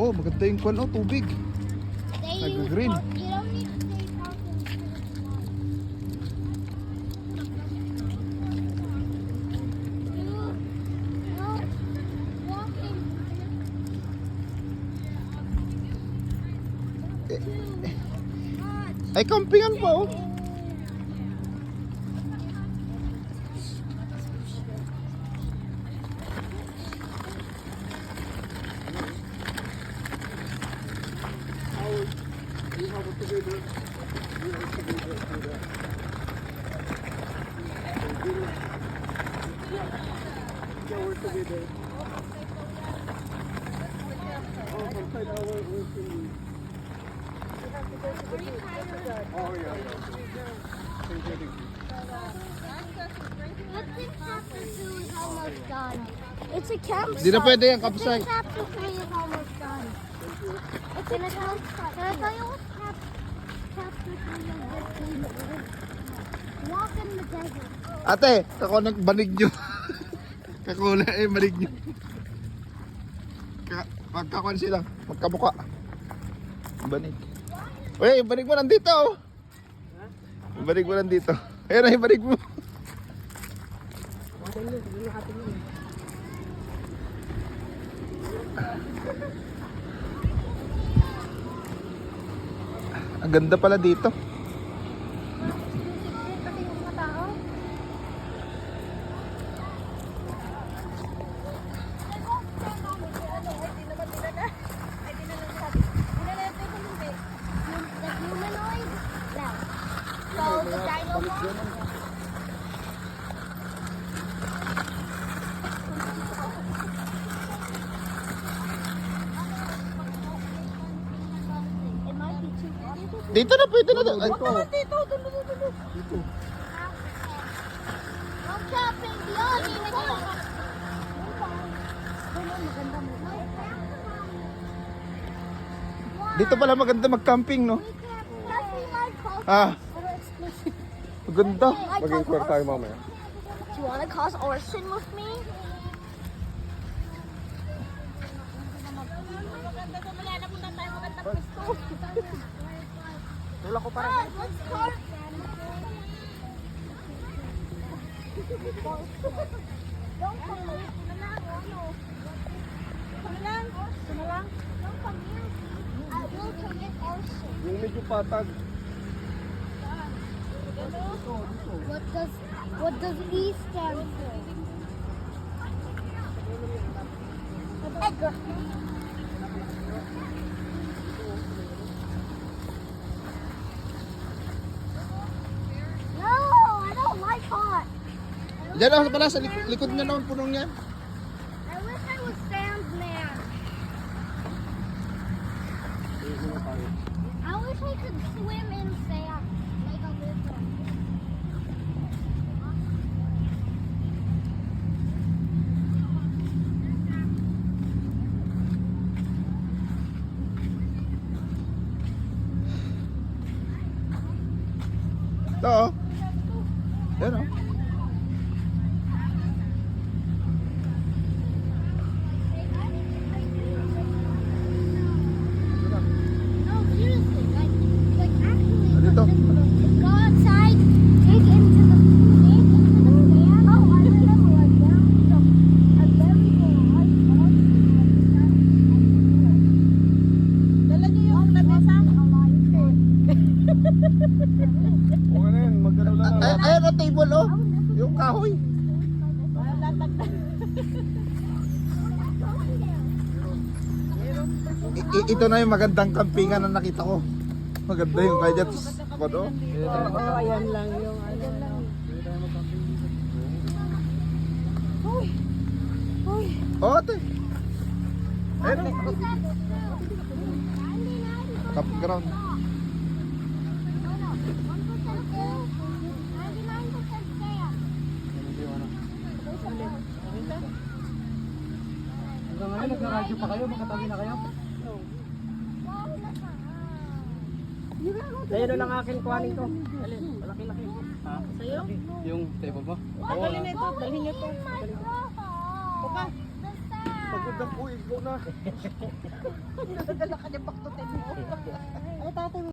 Oh, maganda yung kwan, oh, tubig. Nag-green. You don't need to stay talking to the walking. Ay, campingan pa, oh. Chapter 2 is almost done. It's a campsite. Di na pwede yan, campsite. Chapter 3 is almost done. It's in a campsite. Can I tell you what chapter 3 is? Walk in the desert. Ate, ako nagbanig nyo. Kakula eh, banig nyo. Magkakuan sila, magkabuka. Banig. Uy, yung banig mo nandito, oh. Yung banig mo nandito. Ayun na yung banig mo. Ang ganda pala dito. The humanoid? No. So the dinosaur? It might be too hot. Dito na, pwede na. Ay, Dito. No shopping. Beyond. dito pala maganda mag-camping, no? Ah, maganda. Mag-inquire tayo mamaya. Do you want to cause arson with me? Tula ko para. Let's start. Don't come here. Come lang. Don't come here. I will commit arson. Yung medyo patag. What does E stand for? Edgar. No, I don't like hot. Diyan lang pala sa likod niya naman punong yan. I wish I was Sandman. I wish I could swim in sand like a lizard. Ito, oh. Yan, oh. No, seriously, like actually. Dito. Go outside, dig into the sand. Oh, I remember a very hard part. Dala niyo yung lamesa. Okay na yan, magano lang Ay, na. ayan ang table, oh. Yung kahoy. Latag na. Ito na yung magandang campingan na nakita ko. Maganda yung kaya dyan. Ano? Oo, ayan lang yung ano. Oh, ate. Ayun, oh. Campground. Hanggang ngayon, nagka-radyo pa kayo, makatabi na kayo. Ayun na lang akin kuhanin ko. Alin, malaki-laki. Ha? Sa'yo? Yung table mo? Ah, dalhin na ito, dalhin niyo ito. Puka. Pag Pagod na po, ikaw na. Nadala ka niya back to